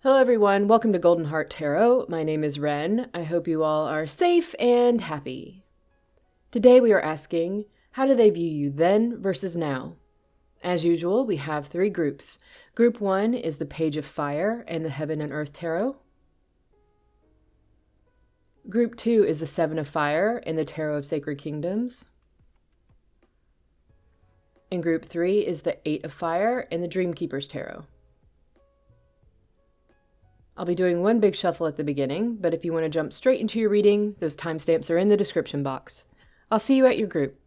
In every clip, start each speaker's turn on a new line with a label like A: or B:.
A: Hello everyone, welcome to Golden Heart Tarot. My name is Ren. I hope you all are safe and happy. Today we are asking, how do they view you then versus now? As usual, we have three groups. Group 1 is the Page of Fire and the Heaven and Earth Tarot. Group 2 is the Seven of Fire and the Tarot of Sacred Kingdoms. And Group 3 is the Eight of Fire and the Dreamkeeper's Tarot. I'll be doing one big shuffle at the beginning, but if you want to jump straight into your reading, those timestamps are in the description box. I'll see you at your group.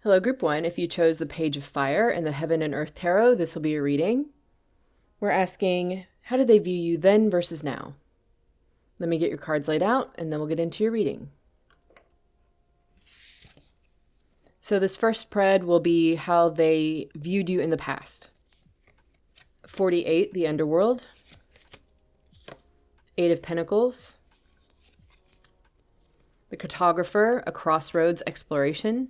A: Hello, Group 1. If you chose the Page of Fire and the Heaven and Earth Tarot, this will be your reading. We're asking, how do they view you then versus now? Let me get your cards laid out, and then we'll get into your reading. So this first spread will be how they viewed you in the past. 48, the underworld. 8 of Pentacles. The cartographer, a crossroads exploration.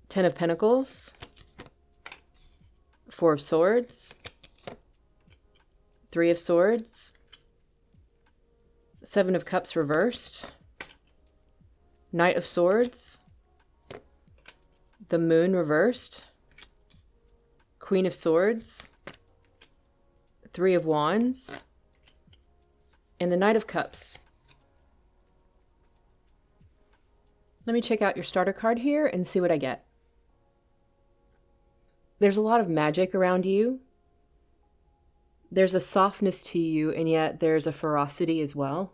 A: 10 of Pentacles. 4 of Swords. 3 of Swords. 7 of Cups reversed. Knight of Swords. The Moon reversed. Queen of Swords. 3 of Wands. And the Knight of Cups. Let me check out your starter card here and see what I get. There's a lot of magic around you. There's a softness to you, and yet there's a ferocity as well.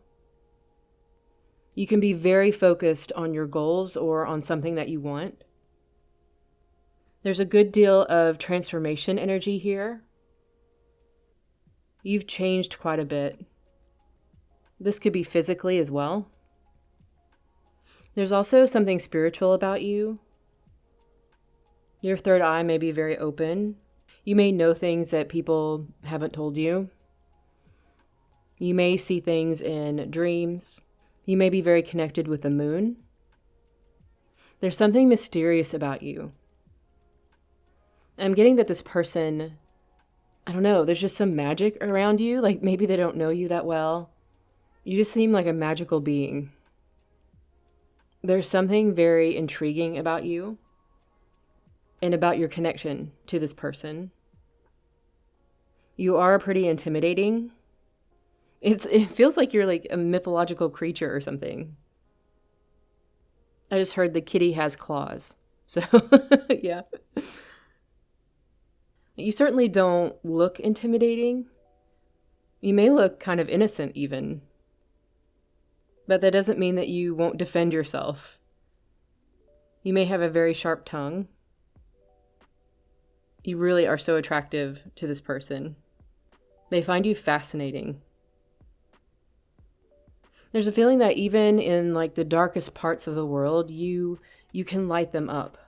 A: You can be very focused on your goals or on something that you want. There's a good deal of transformation energy here. You've changed quite a bit. This could be physically as well. There's also something spiritual about you. Your third eye may be very open. You may know things that people haven't told you. You may see things in dreams. You may be very connected with the moon. There's something mysterious about you. I'm getting that this person, I don't know, there's just some magic around you. Like maybe they don't know you that well. You just seem like a magical being. There's something very intriguing about you and about your connection to this person. You are pretty intimidating. It feels like you're like a mythological creature or something. I just heard the kitty has claws. So, yeah. You certainly don't look intimidating. You may look kind of innocent even. But that doesn't mean that you won't defend yourself. You may have a very sharp tongue. You really are so attractive to this person. They find you fascinating. There's a feeling that even in like the darkest parts of the world, you can light them up.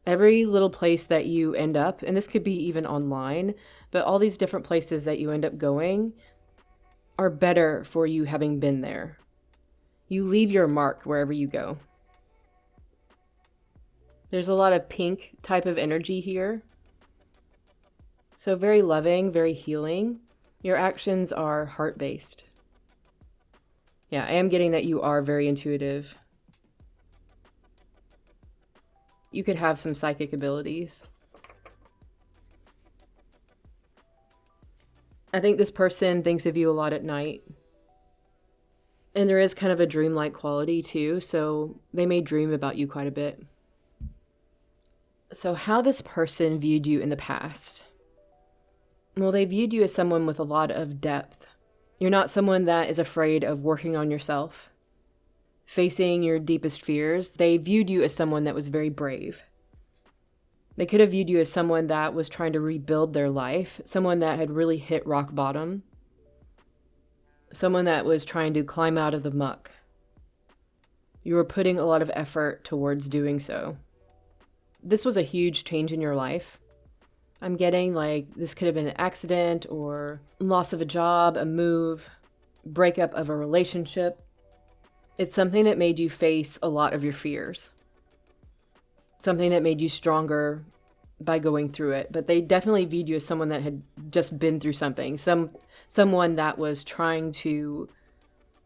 A: Every little place that you end up, and this could be even online, but all these different places that you end up going are better for you having been there. You leave your mark wherever you go. There's a lot of pink type of energy here. So very loving, very healing. Your actions are heart-based. Yeah, I am getting that you are very intuitive. You could have some psychic abilities. I think this person thinks of you a lot at night. And there is kind of a dreamlike quality too, so they may dream about you quite a bit. So how this person viewed you in the past? Well, they viewed you as someone with a lot of depth. You're not someone that is afraid of working on yourself, facing your deepest fears. They viewed you as someone that was very brave. They could have viewed you as someone that was trying to rebuild their life, someone that had really hit rock bottom, someone that was trying to climb out of the muck. You were putting a lot of effort towards doing so. This was a huge change in your life. I'm getting like this could have been an accident or loss of a job, a move, breakup of a relationship. It's something that made you face a lot of your fears. Something that made you stronger by going through it. But they definitely viewed you as someone that had just been through something. Someone that was trying to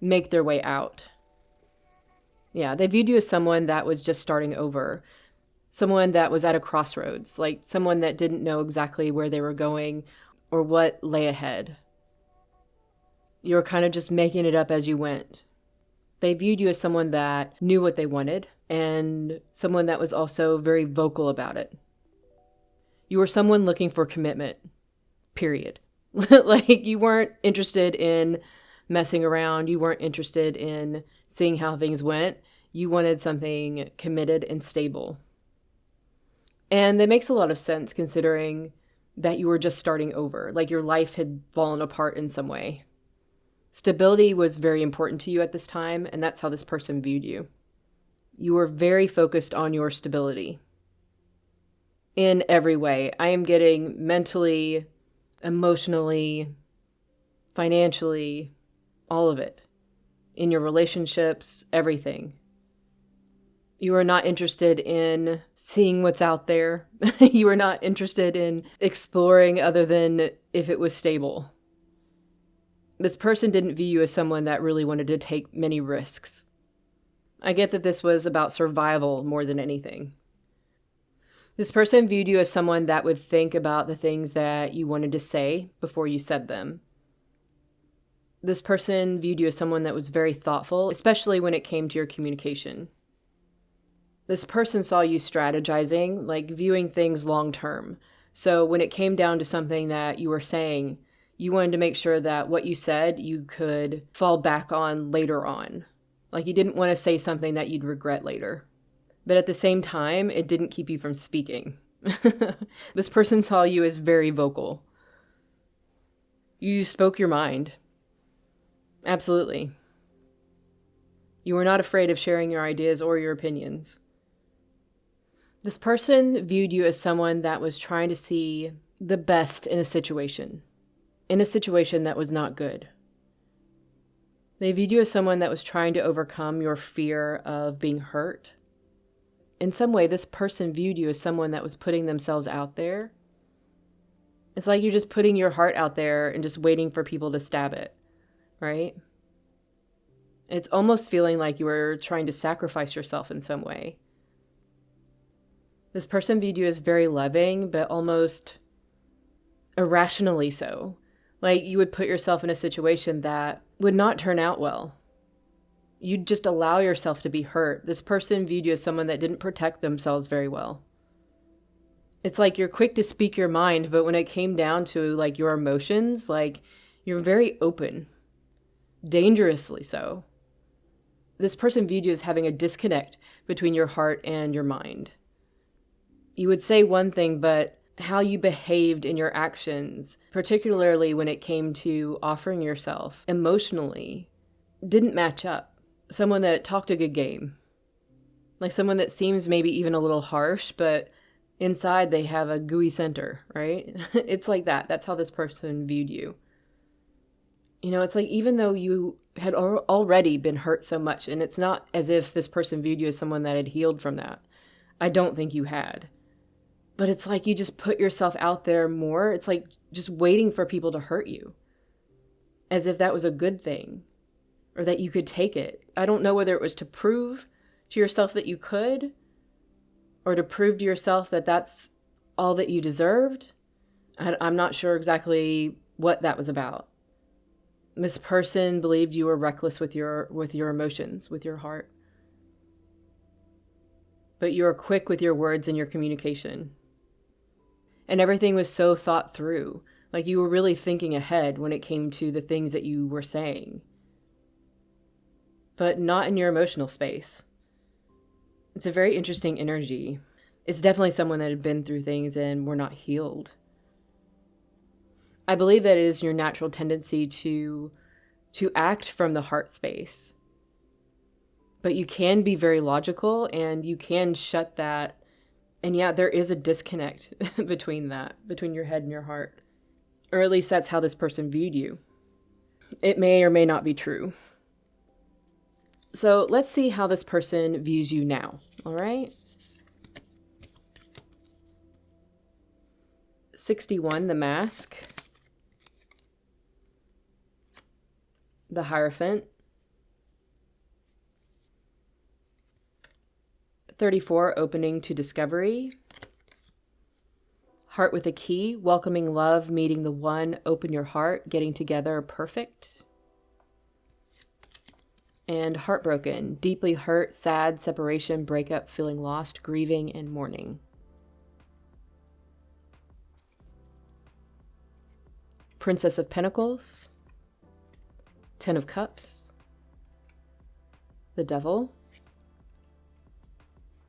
A: make their way out. Yeah, they viewed you as someone that was just starting over. Someone that was at a crossroads, like someone that didn't know exactly where they were going or what lay ahead. You were kind of just making it up as you went. They viewed you as someone that knew what they wanted and someone that was also very vocal about it. You were someone looking for commitment, period. Like you weren't interested in messing around. You weren't interested in seeing how things went. You wanted something committed and stable. And that makes a lot of sense considering that you were just starting over, like your life had fallen apart in some way. Stability was very important to you at this time, and that's how this person viewed you. You were very focused on your stability. in every way. I am getting mentally, emotionally, financially, all of it. In your relationships, everything. You are not interested in seeing what's out there. You are not interested in exploring other than if it was stable. This person didn't view you as someone that really wanted to take many risks. I get that this was about survival more than anything. This person viewed you as someone that would think about the things that you wanted to say before you said them. This person viewed you as someone that was very thoughtful, especially when it came to your communication. This person saw you strategizing, like viewing things long term. So when it came down to something that you were saying, you wanted to make sure that what you said you could fall back on later on. Like you didn't want to say something that you'd regret later. But at the same time, it didn't keep you from speaking. This person saw you as very vocal. You spoke your mind. Absolutely. You were not afraid of sharing your ideas or your opinions. This person viewed you as someone that was trying to see the best in a situation that was not good. They viewed you as someone that was trying to overcome your fear of being hurt. In some way, this person viewed you as someone that was putting themselves out there. It's like you're just putting your heart out there and just waiting for people to stab it, right? It's almost feeling like you were trying to sacrifice yourself in some way. This person viewed you as very loving, but almost irrationally so. Like you would put yourself in a situation that would not turn out well. You'd just allow yourself to be hurt. This person viewed you as someone that didn't protect themselves very well. It's like you're quick to speak your mind, but when it came down to like your emotions, like you're very open. Dangerously so. This person viewed you as having a disconnect between your heart and your mind. You would say one thing, but how you behaved in your actions, particularly when it came to offering yourself emotionally, didn't match up. Someone that talked a good game. Like someone that seems maybe even a little harsh, but inside they have a gooey center, right? It's like that. That's how this person viewed you. You know, it's like even though you had already been hurt so much, and it's not as if this person viewed you as someone that had healed from that. I don't think you had. But it's like you just put yourself out there more. It's like just waiting for people to hurt you. As if that was a good thing. Or that you could take it. I don't know whether it was to prove to yourself that you could. Or to prove to yourself that that's all that you deserved. I'm not sure exactly what that was about. This person believed you were reckless with your emotions, with your heart. But you were quick with your words and your communication. And everything was so thought through. Like you were really thinking ahead when it came to the things that you were saying. But not in your emotional space. It's a very interesting energy. It's definitely someone that had been through things and were not healed. I believe that it is your natural tendency to act from the heart space. But you can be very logical and you can shut that. And yeah, there is a disconnect between your head and your heart. Or at least that's how this person viewed you. It may or may not be true. So let's see how this person views you now, all right? 61, the mask. The Hierophant. 34, opening to discovery. Heart with a key, welcoming love, meeting the one, open your heart, getting together, perfect. And heartbroken, deeply hurt, sad, separation, breakup, feeling lost, grieving, and mourning. Princess of Pentacles. 10 of Cups. The Devil.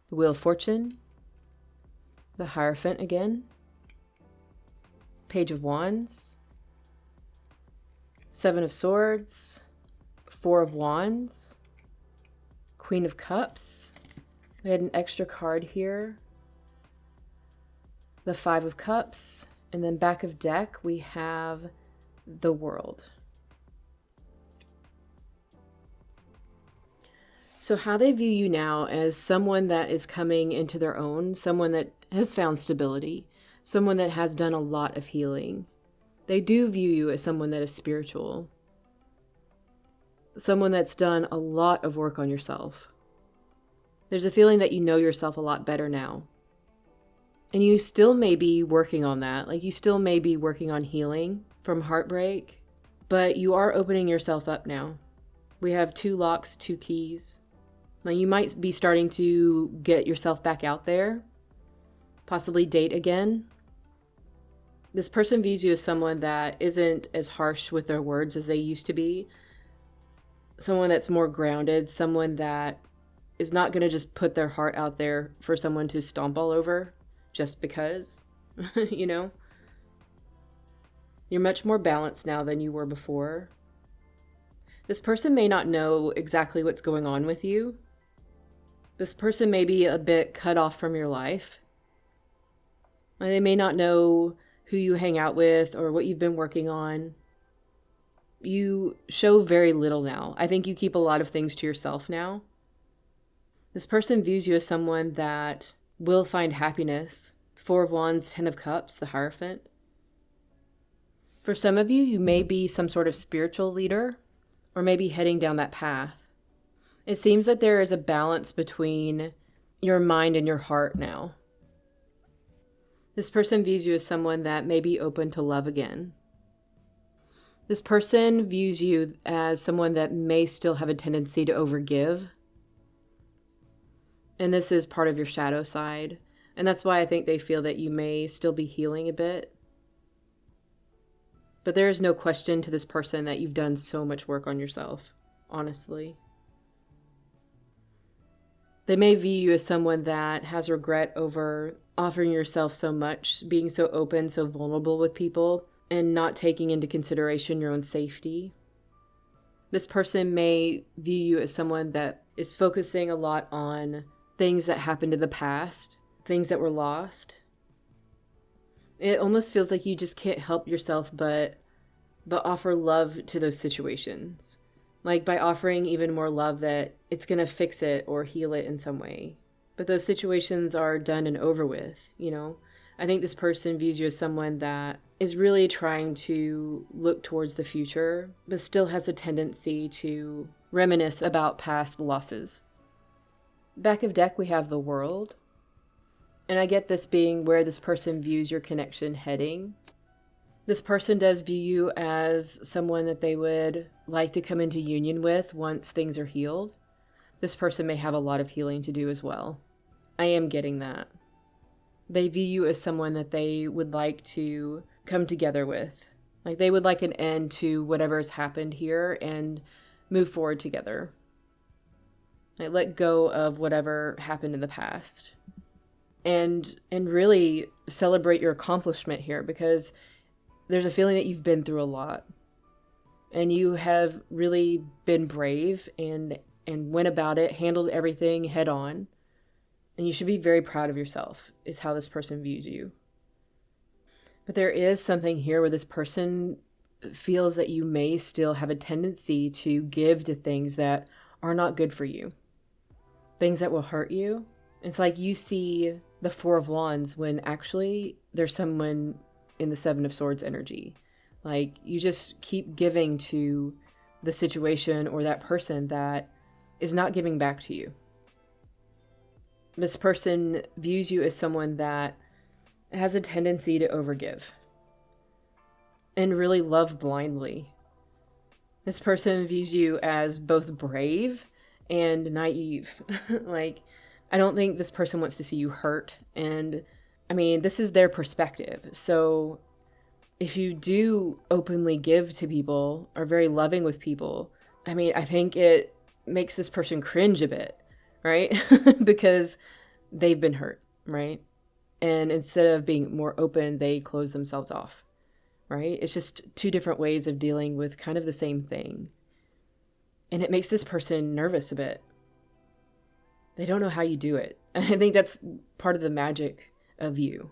A: The Wheel of Fortune. The Hierophant again. Page of Wands. 7 of Swords. 4 of Wands. Queen of Cups. We had an extra card here. the Five of Cups, and then back of deck, we have the World. So how they view you now as someone that is coming into their own, someone that has found stability, someone that has done a lot of healing. They do view you as someone that is spiritual, someone that's done a lot of work on yourself. There's a feeling that you know yourself a lot better now. And you still may be working on that. Like, you still may be working on healing from heartbreak, but you are opening yourself up now. We have 2 locks, 2 keys. Now, you might be starting to get yourself back out there, possibly date again. This person views you as someone that isn't as harsh with their words as they used to be. Someone that's more grounded, someone that is not going to just put their heart out there for someone to stomp all over just because, you know? You're much more balanced now than you were before. This person may not know exactly what's going on with you. This person may be a bit cut off from your life. They may not know who you hang out with or what you've been working on. You show very little now. I think you keep a lot of things to yourself now. This person views you as someone that will find happiness. 4 of Wands, 10 of Cups, the Hierophant. For some of you, you may be some sort of spiritual leader or maybe heading down that path. It seems that there is a balance between your mind and your heart now. This person views you as someone that may be open to love again. This person views you as someone that may still have a tendency to overgive. And this is part of your shadow side. And that's why I think they feel that you may still be healing a bit. But there is no question to this person that you've done so much work on yourself, honestly. They may view you as someone that has regret over offering yourself so much, being so open, so vulnerable with people, and not taking into consideration your own safety. This person may view you as someone that is focusing a lot on things that happened in the past, things that were lost. It almost feels like you just can't help yourself but offer love to those situations. Like, by offering even more love, that it's going to fix it or heal it in some way. But those situations are done and over with, you know? I think this person views you as someone that is really trying to look towards the future, but still has a tendency to reminisce about past losses. Back of deck, we have the World. And I get this being where this person views your connection heading. This person does view you as someone that they would like to come into union with once things are healed. This person may have a lot of healing to do as well. I am getting that. They view you as someone that they would like to come together with. Like, they would like an end to whatever has happened here and move forward together. Like, let go of whatever happened in the past. And really celebrate your accomplishment here, because there's a feeling that you've been through a lot. And you have really been brave and went about it, handled everything head on. And you should be very proud of yourself, is how this person views you. But there is something here where this person feels that you may still have a tendency to give to things that are not good for you. Things that will hurt you. It's like you see the 4 of Wands when actually there's someone in the 7 of Swords energy. Like, you just keep giving to the situation or that person that is not giving back to you. This person views you as someone that has a tendency to overgive and really love blindly. This person views you as both brave and naive. Like, I don't think this person wants to see you hurt. And I mean, this is their perspective. So if you do openly give to people, or very loving with people, I mean, I think it makes this person cringe a bit, right? Because they've been hurt, right? And instead of being more open, they close themselves off, right? It's just 2 different ways of dealing with kind of the same thing. And it makes this person nervous a bit. They don't know how you do it. I think that's part of the magic of you.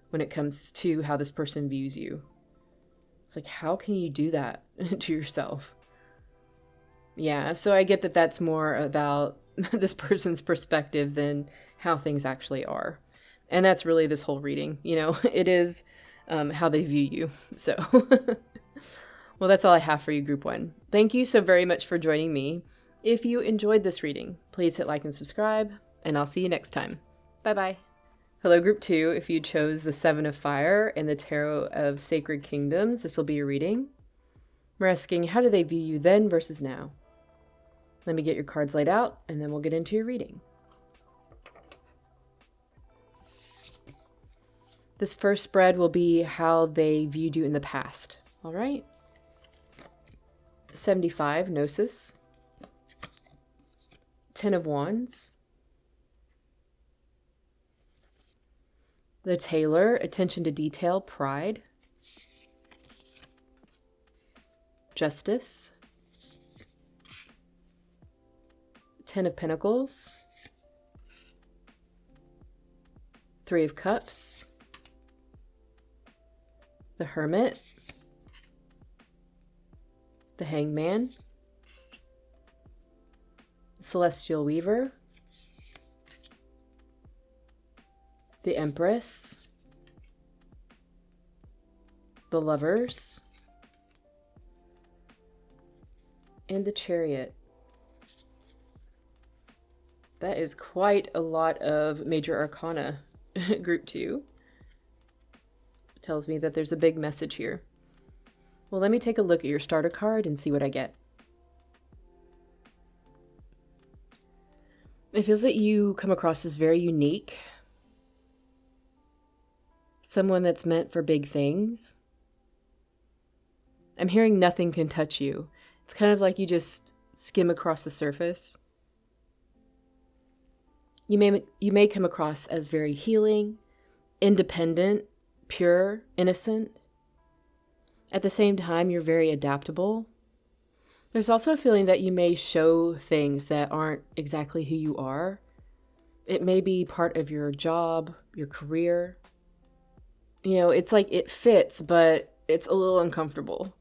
A: when it comes to how this person views you. It's like, how can you do that to yourself? Yeah, so I get that that's more about this person's perspective than how things actually are. And that's really this whole reading, it is how they view you. So, well, that's all I have for you, Group 1. Thank you so very much for joining me. If you enjoyed this reading, please hit like and subscribe, and I'll see you next time. Bye-bye. Hello, Group 2. If you chose the Seven of Fire and the Tarot of Sacred Kingdoms, this will be your reading. We're asking, how do they view you then versus now? Let me get your cards laid out, and then we'll get into your reading. This first spread will be how they viewed you in the past. All right? 75, Gnosis. 10 of Wands. The Tailor, attention to detail, pride. Justice. 10 of Pentacles. 3 of Cups. The Hermit. The Hangman. Celestial Weaver. The Empress. The Lovers. And the Chariot. That is quite a lot of major arcana, Group 2. Tells me that there's a big message here. Well, let me take a look at your starter card and see what I get. It feels that you come across as very unique. Someone that's meant for big things. I'm hearing nothing can touch you. It's kind of like you just skim across the surface. You may come across as very healing, independent, pure, innocent. At the same time, you're very adaptable. There's also a feeling that you may show things that aren't exactly who you are. It may be part of your job, your career. It's like it fits, but it's a little uncomfortable,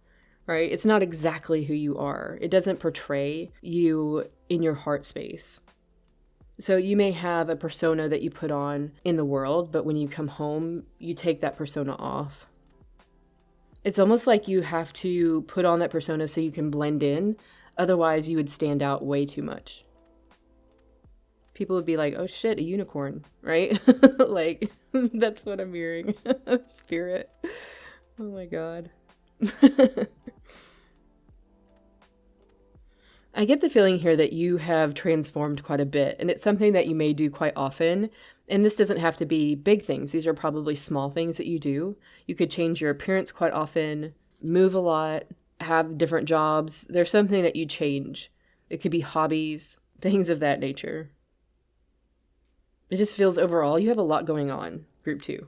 A: right? It's not exactly who you are. It doesn't portray you in your heart space. So you may have a persona that you put on in the world, but when you come home, you take that persona off. It's almost like you have to put on that persona so you can blend in. Otherwise, you would stand out way too much. People would be like, oh shit, a unicorn, right? Like, that's what I'm hearing. Spirit. Oh my God. I get the feeling here that you have transformed quite a bit, and it's something that you may do quite often. And this doesn't have to be big things. These are probably small things that you do. You could change your appearance quite often, move a lot, have different jobs. There's something that you change. It could be hobbies, things of that nature. It just feels overall you have a lot going on, Group 2.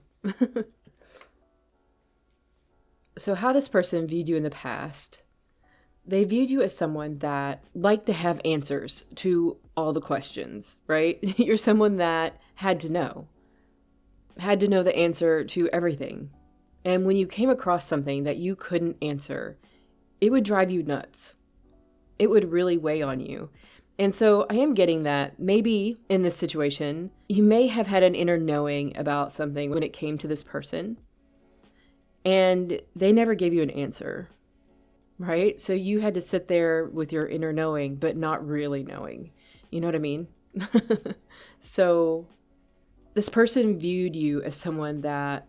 A: So how this person viewed you in the past. They viewed you as someone that liked to have answers to all the questions, right? You're someone that had to know the answer to everything. And when you came across something that you couldn't answer, it would drive you nuts. It would really weigh on you. And so I am getting that maybe in this situation, you may have had an inner knowing about something when it came to this person, and they never gave you an answer. Right? So you had to sit there with your inner knowing, but not really knowing. You know what I mean? So this person viewed you as someone that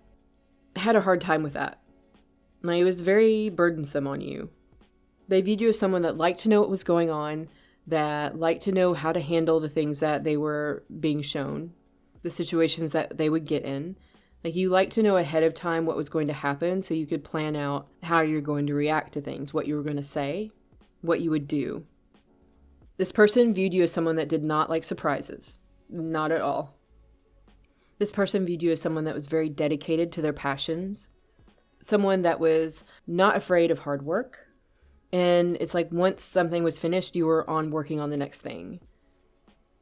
A: had a hard time with that. Like, it was very burdensome on you. They viewed you as someone that liked to know what was going on, that liked to know how to handle the things that they were being shown, the situations that they would get in. Like, you like to know ahead of time what was going to happen so you could plan out how you're going to react to things, what you were going to say, what you would do. This person viewed you as someone that did not like surprises. Not at all. This person viewed you as someone that was very dedicated to their passions, someone that was not afraid of hard work. And it's like once something was finished, you were on working on the next thing.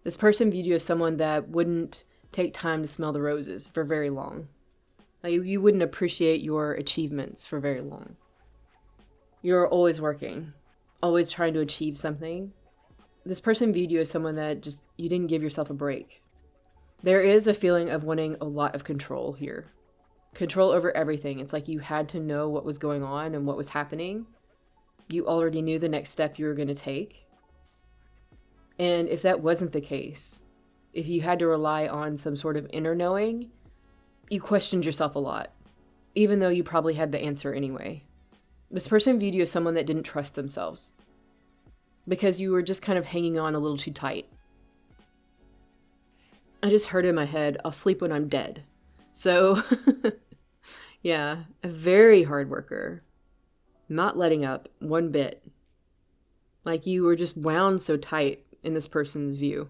A: This person viewed you as someone that wouldn't take time to smell the roses for very long. Like, you wouldn't appreciate your achievements for very long. You're always working, always trying to achieve something. This person viewed you as someone that just, you didn't give yourself a break. There is a feeling of wanting a lot of control here. Control over everything. It's like you had to know what was going on and what was happening. You already knew the next step you were going to take. And if that wasn't the case, if you had to rely on some sort of inner knowing, you questioned yourself a lot, even though you probably had the answer anyway. This person viewed you as someone that didn't trust themselves because you were just kind of hanging on a little too tight. I just heard in my head, I'll sleep when I'm dead. So, yeah, a very hard worker, not letting up one bit. Like you were just wound so tight in this person's view.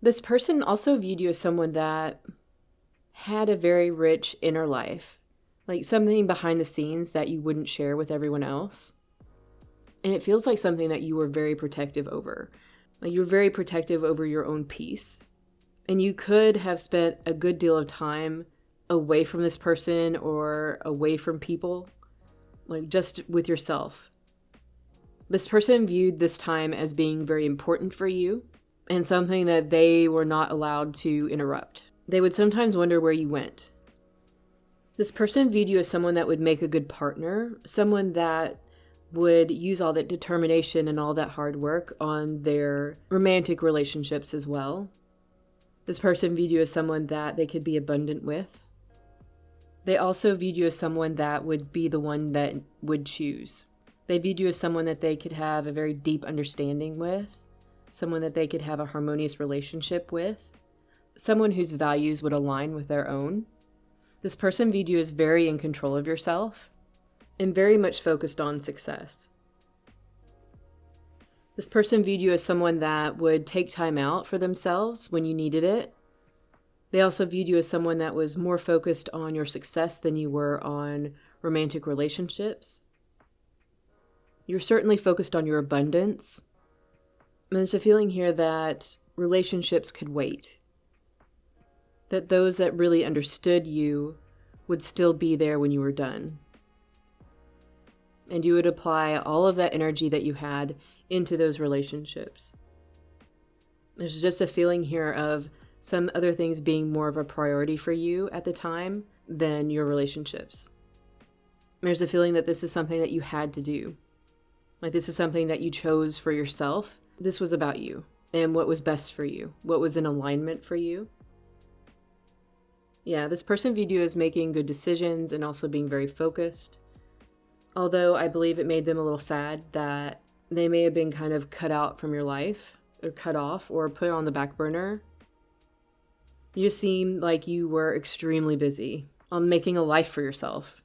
A: This person also viewed you as someone that had a very rich inner life, like something behind the scenes that you wouldn't share with everyone else. And it feels like something that you were very protective over. Like you're very protective over your own peace. And you could have spent a good deal of time away from this person or away from people, like just with yourself. This person viewed this time as being very important for you and something that they were not allowed to interrupt. They would sometimes wonder where you went. This person viewed you as someone that would make a good partner, someone that would use all that determination and all that hard work on their romantic relationships as well. This person viewed you as someone that they could be abundant with. They also viewed you as someone that would be the one that would choose. They viewed you as someone that they could have a very deep understanding with, someone that they could have a harmonious relationship with, someone whose values would align with their own. This person viewed you as very in control of yourself and very much focused on success. This person viewed you as someone that would take time out for themselves when you needed it. They also viewed you as someone that was more focused on your success than you were on romantic relationships. You're certainly focused on your abundance. And there's a feeling here that relationships could wait. That those that really understood you would still be there when you were done. And you would apply all of that energy that you had into those relationships. There's just a feeling here of some other things being more of a priority for you at the time than your relationships. There's a feeling that this is something that you had to do. Like this is something that you chose for yourself. This was about you and what was best for you, what was in alignment for you. Yeah, this person viewed you as making good decisions and also being very focused. Although I believe it made them a little sad that they may have been kind of cut out from your life or cut off or put on the back burner. You seem like you were extremely busy on making a life for yourself.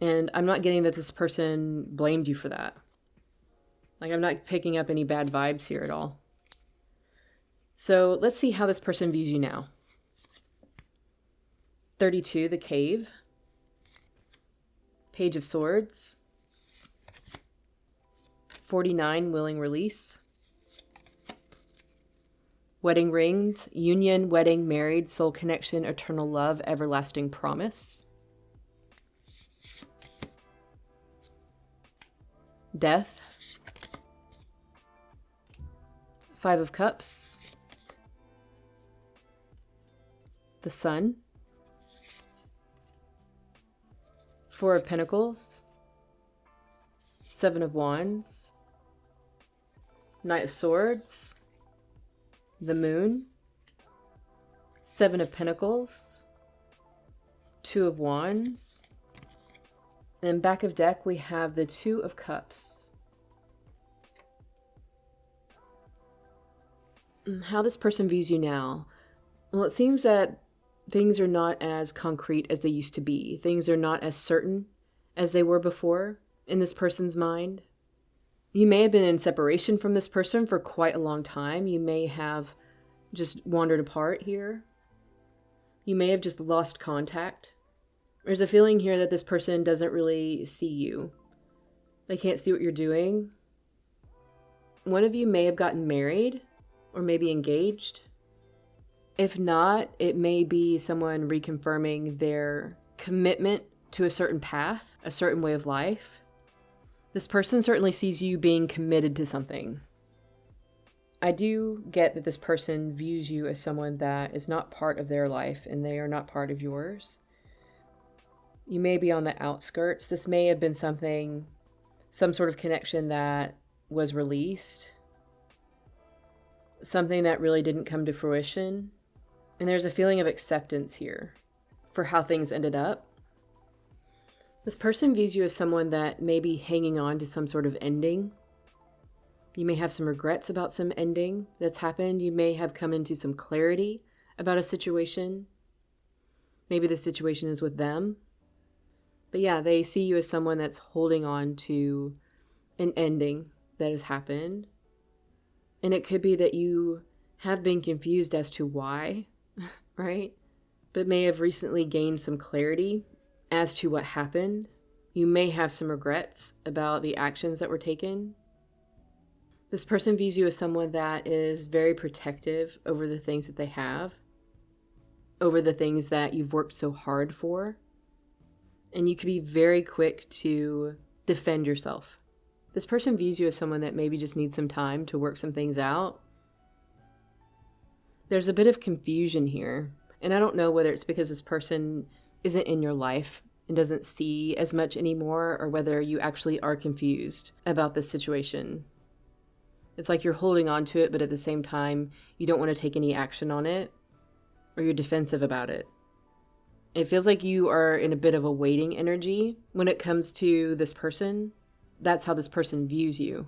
A: And I'm not getting that this person blamed you for that. Like I'm not picking up any bad vibes here at all. So let's see how this person views you now. 32, the Cave. Page of Swords. 49, Willing Release. Wedding Rings, Union, Wedding, Married, Soul Connection, Eternal Love, Everlasting Promise. Death. 5 of Cups. The Sun. 4 of Pentacles. 7 of Wands. Knight of Swords. The Moon. 7 of Pentacles. 2 of Wands. And back of deck we have the 2 of Cups. How this person views you now. Well, it seems that things are not as concrete as they used to be. Things are not as certain as they were before in this person's mind. You may have been in separation from this person for quite a long time. You may have just wandered apart here. You may have just lost contact. There's a feeling here that this person doesn't really see you. They can't see what you're doing. One of you may have gotten married or maybe engaged. If not, it may be someone reconfirming their commitment to a certain path, a certain way of life. This person certainly sees you being committed to something. I do get that this person views you as someone that is not part of their life and they are not part of yours. You may be on the outskirts. This may have been some sort of connection that was released, something that really didn't come to fruition. And there's a feeling of acceptance here for how things ended up. This person views you as someone that may be hanging on to some sort of ending. You may have some regrets about some ending that's happened. You may have come into some clarity about a situation. Maybe the situation is with them. But yeah, they see you as someone that's holding on to an ending that has happened. And it could be that you have been confused as to why, right? But may have recently gained some clarity as to what happened. You may have some regrets about the actions that were taken. This person views you as someone that is very protective over the things that they have, over the things that you've worked so hard for. And you can be very quick to defend yourself. This person views you as someone that maybe just needs some time to work some things out. There's a bit of confusion here. And I don't know whether it's because this person isn't in your life and doesn't see as much anymore, or whether you actually are confused about this situation. It's like you're holding on to it, but at the same time, you don't want to take any action on it, or you're defensive about it. It feels like you are in a bit of a waiting energy when it comes to this person. That's how this person views you.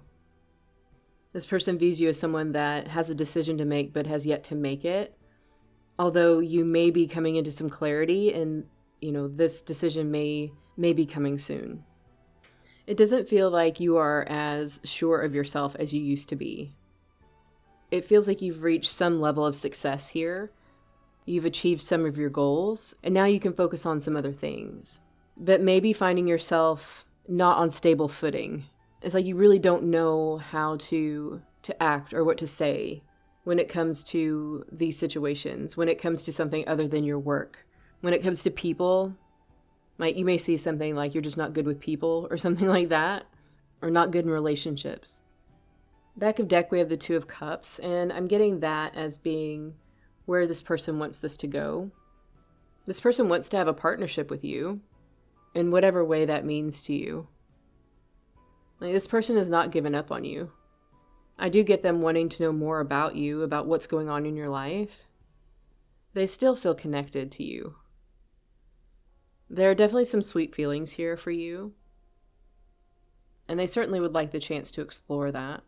A: This person views you as someone that has a decision to make, but has yet to make it. Although you may be coming into some clarity, and this decision may be coming soon. It doesn't feel like you are as sure of yourself as you used to be. It feels like you've reached some level of success here. You've achieved some of your goals, and now you can focus on some other things. But maybe finding yourself not on stable footing. It's like you really don't know how to act or what to say when it comes to these situations, when it comes to something other than your work. When it comes to people, like you may see something like you're just not good with people or something like that, or not good in relationships. Back of deck, we have the Two of Cups, and I'm getting that as being where this person wants this to go. This person wants to have a partnership with you in whatever way that means to you. Like, this person has not given up on you. I do get them wanting to know more about you, about what's going on in your life. They still feel connected to you. There are definitely some sweet feelings here for you, and they certainly would like the chance to explore that.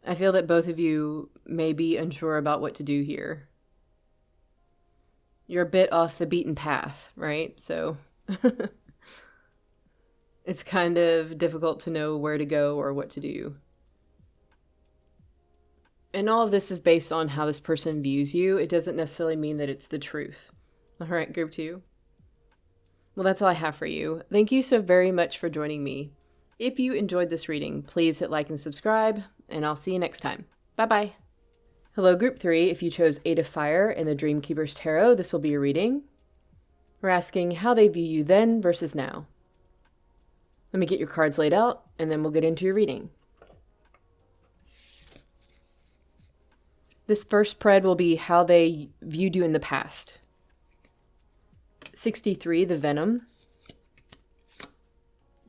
A: I feel that both of you may be unsure about what to do here. You're a bit off the beaten path, right? So it's kind of difficult to know where to go or what to do. And all of this is based on how this person views you. It doesn't necessarily mean that it's the truth. All right, group 2. Well, that's all I have for you. Thank you so very much for joining me. If you enjoyed this reading, please hit like and subscribe, and I'll see you next time. Bye-bye. Hello, group 3. If you chose 8 of Fire in the Dream Keeper's Tarot, this will be your reading. We're asking how they view you then versus now. Let me get your cards laid out, and then we'll get into your reading. This first spread will be how they viewed you in the past. 63, the Venom.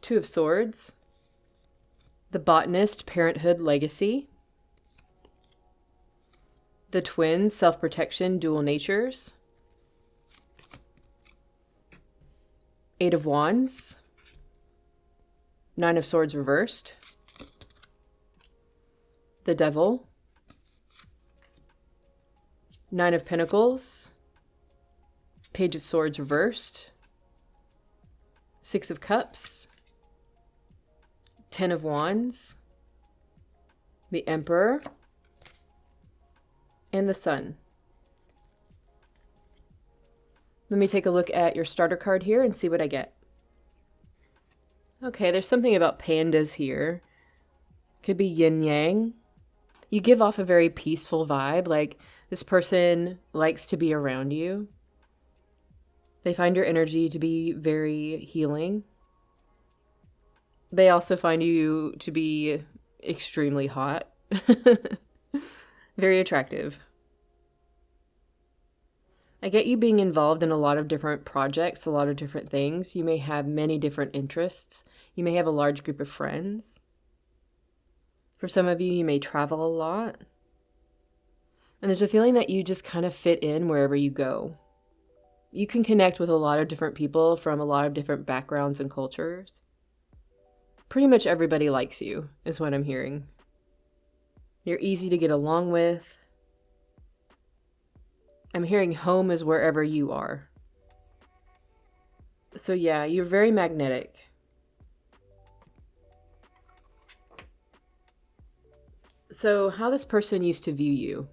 A: 2 of Swords. The Botanist, Parenthood, Legacy. The Twins, Self-Protection, Dual Natures. 8 of Wands. 9 of Swords reversed. The Devil. 9 of Pentacles. Page of Swords reversed. 6 of Cups. 10 of Wands. The Emperor. And the Sun. Let me take a look at your starter card here and see what I get. Okay, there's something about pandas here. Could be yin-yang. You give off a very peaceful vibe, like This person likes to be around you. They find your energy to be very healing. They also find you to be extremely hot. Very attractive. I get you being involved in a lot of different projects, a lot of different things. You may have many different interests. You may have a large group of friends. For some of you, you may travel a lot. And there's a feeling that you just kind of fit in wherever you go. You can connect with a lot of different people from a lot of different backgrounds and cultures. Pretty much everybody likes you, is what I'm hearing. You're easy to get along with. I'm hearing home is wherever you are. So yeah, you're very magnetic. So how this person used to view you?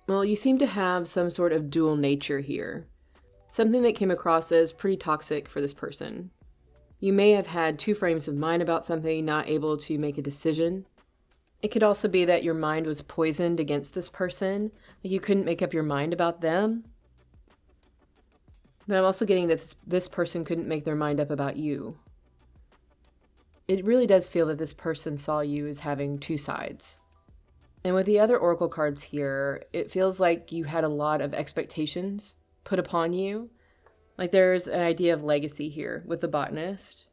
A: Well, you seem to have some sort of dual nature here. Something that came across as pretty toxic for this person. You may have had two frames of mind about something, not able to make a decision. It could also be that your mind was poisoned against this person. Like you couldn't make up your mind about them. But I'm also getting that this person couldn't make their mind up about you. It really does feel that this person saw you as having two sides. And with the other oracle cards here, it feels like you had a lot of expectations put upon you. Like there's an idea of legacy here with the botanist.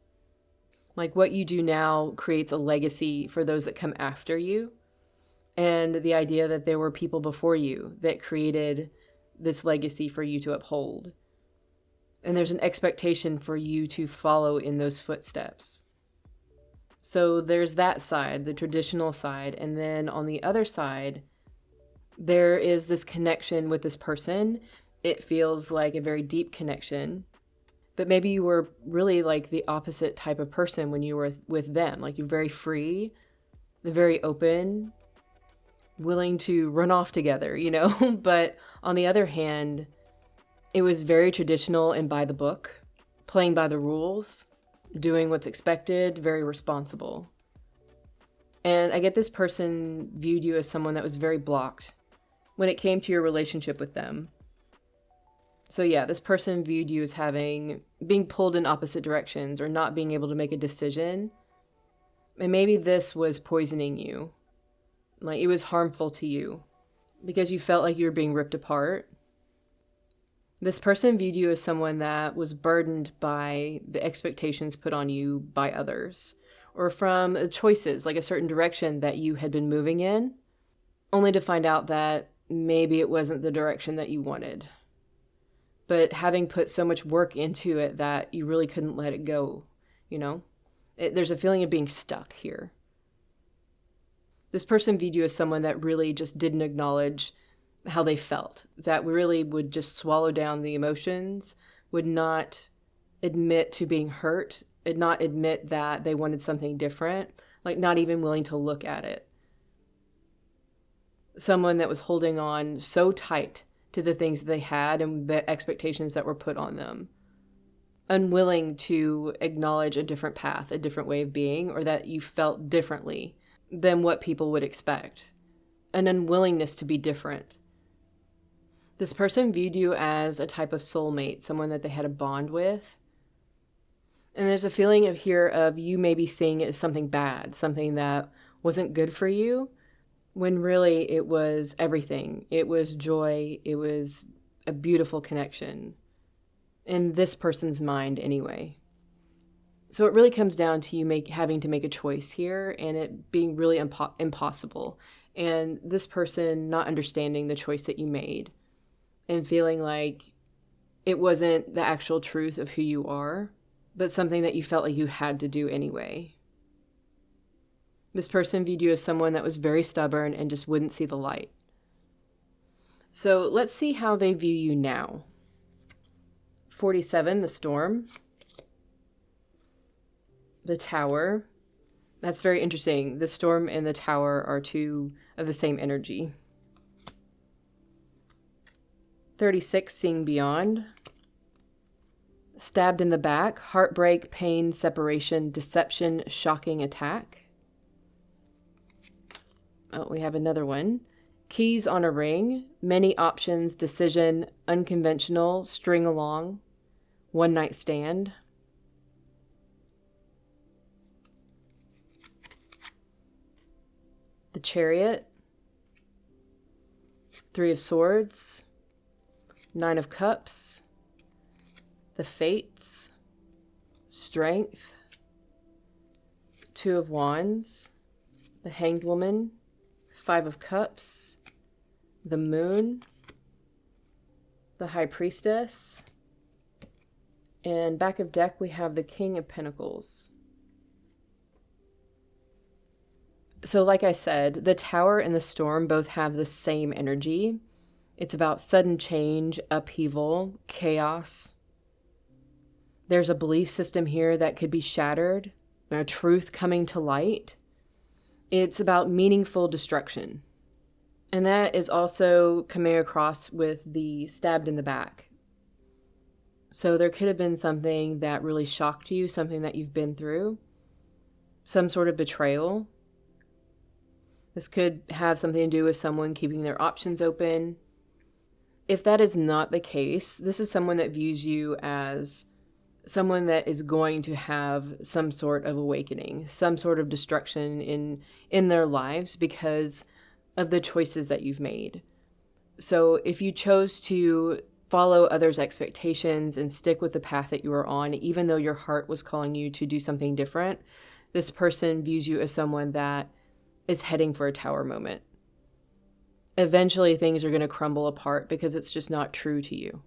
A: Like what you do now creates a legacy for those that come after you. And the idea that there were people before you that created this legacy for you to uphold. And there's an expectation for you to follow in those footsteps. So there's that side, the traditional side. And then on the other side, there is this connection with this person. It feels like a very deep connection. But maybe you were really like the opposite type of person when you were with them. Like you're very free, very open, willing to run off together, you know? But on the other hand, it was very traditional and by the book, playing by the rules, doing what's expected, very responsible. And I get this person viewed you as someone that was very blocked when it came to your relationship with them. So yeah, this person viewed you as being pulled in opposite directions or not being able to make a decision. And maybe this was poisoning you. Like it was harmful to you because you felt like you were being ripped apart. This person viewed you as someone that was burdened by the expectations put on you by others or from choices, like a certain direction that you had been moving in, only to find out that maybe it wasn't the direction that you wanted. But having put so much work into it that you really couldn't let it go, you know? There's a feeling of being stuck here. This person viewed you as someone that really just didn't acknowledge how they felt, that really would just swallow down the emotions, would not admit to being hurt, and not admit that they wanted something different, like not even willing to look at it. Someone that was holding on so tight to the things that they had and the expectations that were put on them. Unwilling to acknowledge a different path, a different way of being, or that you felt differently than what people would expect. An unwillingness to be different. This person viewed you as a type of soulmate, someone that they had a bond with. And there's a feeling of you maybe seeing it as something bad, something that wasn't good for you, when really it was everything. It was joy. It was a beautiful connection. In this person's mind anyway. So it really comes down to you having to make a choice here and it being really impossible. And this person not understanding the choice that you made and feeling like it wasn't the actual truth of who you are, but something that you felt like you had to do anyway. This person viewed you as someone that was very stubborn and just wouldn't see the light. So let's see how they view you now. 47, the storm. The tower. That's very interesting. The storm and the tower are two of the same energy. 36, seeing beyond. Stabbed in the back. Heartbreak, pain, separation, deception, shocking attack. Oh, we have another one. Keys on a ring, many options, decision, unconventional, string along, one night stand. The Chariot, Three of Swords, Nine of Cups, the Fates, Strength, Two of Wands, the Hanged Woman, Five of Cups, the Moon, the High Priestess, and back of deck we have the King of Pentacles. So like I said, the Tower and the Storm both have the same energy. It's about sudden change, upheaval, chaos. There's a belief system here that could be shattered, a truth coming to light. It's about meaningful destruction. And that is also coming across with the stabbed in the back. So there could have been something that really shocked you, something that you've been through, some sort of betrayal. This could have something to do with someone keeping their options open. If that is not the case, this is someone that views you as someone that is going to have some sort of awakening, some sort of destruction in their lives because of the choices that you've made. So if you chose to follow others' expectations and stick with the path that you were on, even though your heart was calling you to do something different, this person views you as someone that is heading for a tower moment. Eventually things are going to crumble apart because it's just not true to you.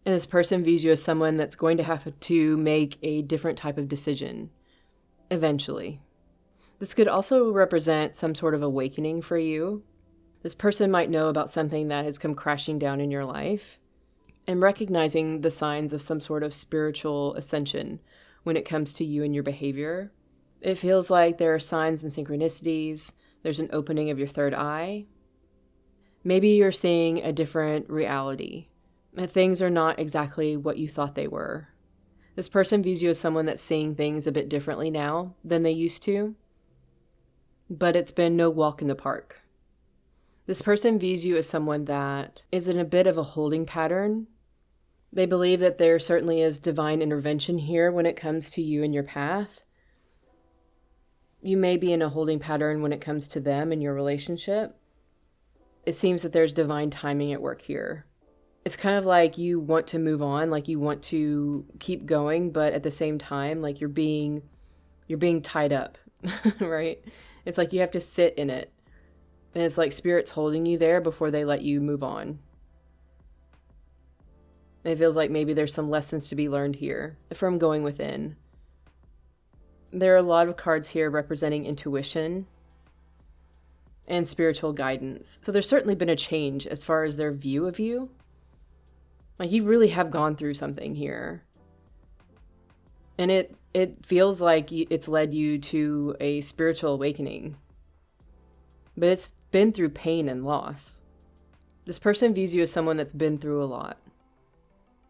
A: And this person views you as someone that's going to have to make a different type of decision eventually. This could also represent some sort of awakening for you. This person might know about something that has come crashing down in your life and recognizing the signs of some sort of spiritual ascension when it comes to you and your behavior. It feels like there are signs and synchronicities. There's an opening of your third eye. Maybe you're seeing a different reality. Things are not exactly what you thought they were. This person views you as someone that's seeing things a bit differently now than they used to, but it's been no walk in the park. This person views you as someone that is in a bit of a holding pattern. They believe that there certainly is divine intervention here when it comes to you and your path. You may be in a holding pattern when it comes to them and your relationship. It seems that there's divine timing at work here. It's kind of like you want to move on, like you want to keep going, but at the same time, like you're being tied up, right? It's like you have to sit in it. And it's like Spirit's holding you there before they let you move on. It feels like maybe there's some lessons to be learned here from going within. There are a lot of cards here representing intuition and spiritual guidance. So there's certainly been a change as far as their view of you. Like you really have gone through something here. And it feels like it's led you to a spiritual awakening. But it's been through pain and loss. This person views you as someone that's been through a lot.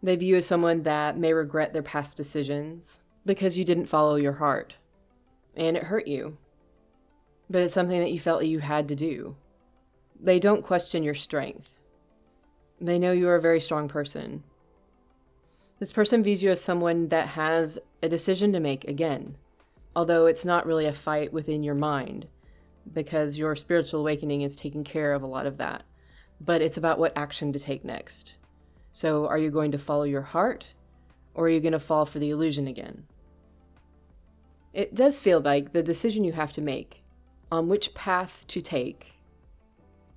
A: They view you as someone that may regret their past decisions because you didn't follow your heart. And it hurt you. But it's something that you felt you had to do. They don't question your strength. They know you are a very strong person. This person views you as someone that has a decision to make again, although it's not really a fight within your mind because your spiritual awakening is taking care of a lot of that. But it's about what action to take next. So are you going to follow your heart or are you going to fall for the illusion again? It does feel like the decision you have to make on which path to take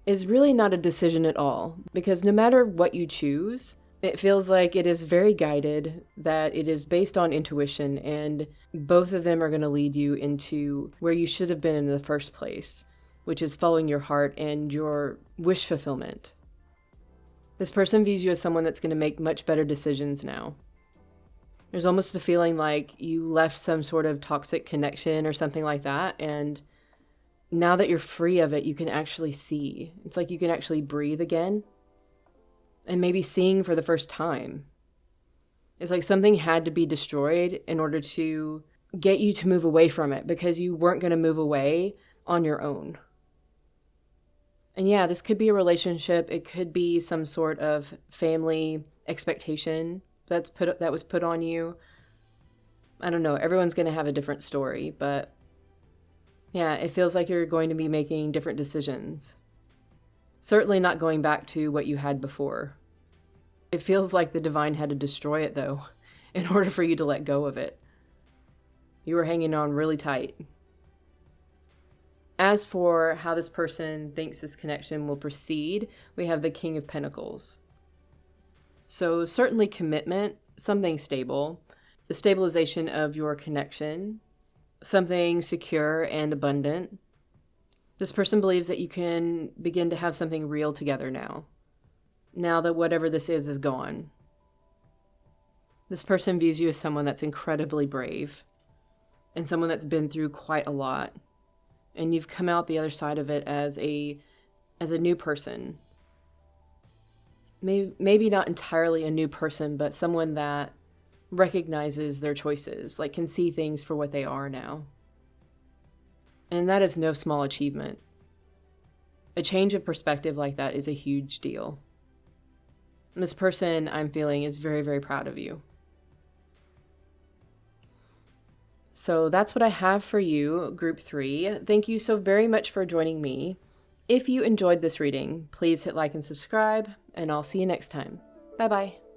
A: is really not a decision at all, because no matter what you choose, it feels like it is very guided, that it is based on intuition, and both of them are going to lead you into where you should have been in the first place, which is following your heart and your wish fulfillment. This person views you as someone that's going to make much better decisions now. There's almost a feeling like you left some sort of toxic connection or something like that, and now that you're free of it, you can actually see. It's like you can actually breathe again. And maybe seeing for the first time. It's like something had to be destroyed in order to get you to move away from it, because you weren't going to move away on your own. And yeah, this could be a relationship. It could be some sort of family expectation that was put on you. I don't know. Everyone's going to have a different story, but yeah, it feels like you're going to be making different decisions. Certainly not going back to what you had before. It feels like the divine had to destroy it, though, in order for you to let go of it. You were hanging on really tight. As for how this person thinks this connection will proceed, we have the King of Pentacles. So certainly commitment, something stable, the stabilization of your connection, something secure and abundant. This person believes that you can begin to have something real together now that whatever this is gone. This person views you as someone that's incredibly brave and someone that's been through quite a lot. And you've come out the other side of it as a new person. Maybe not entirely a new person, but someone that recognizes their choices, like can see things for what they are now. And that is no small achievement. A change of perspective like that is a huge deal. And this person, I'm feeling, is very, very proud of you. So that's what I have for you, Group 3. Thank you so very much for joining me. If you enjoyed this reading, please hit like and subscribe, and I'll see you next time. Bye-bye.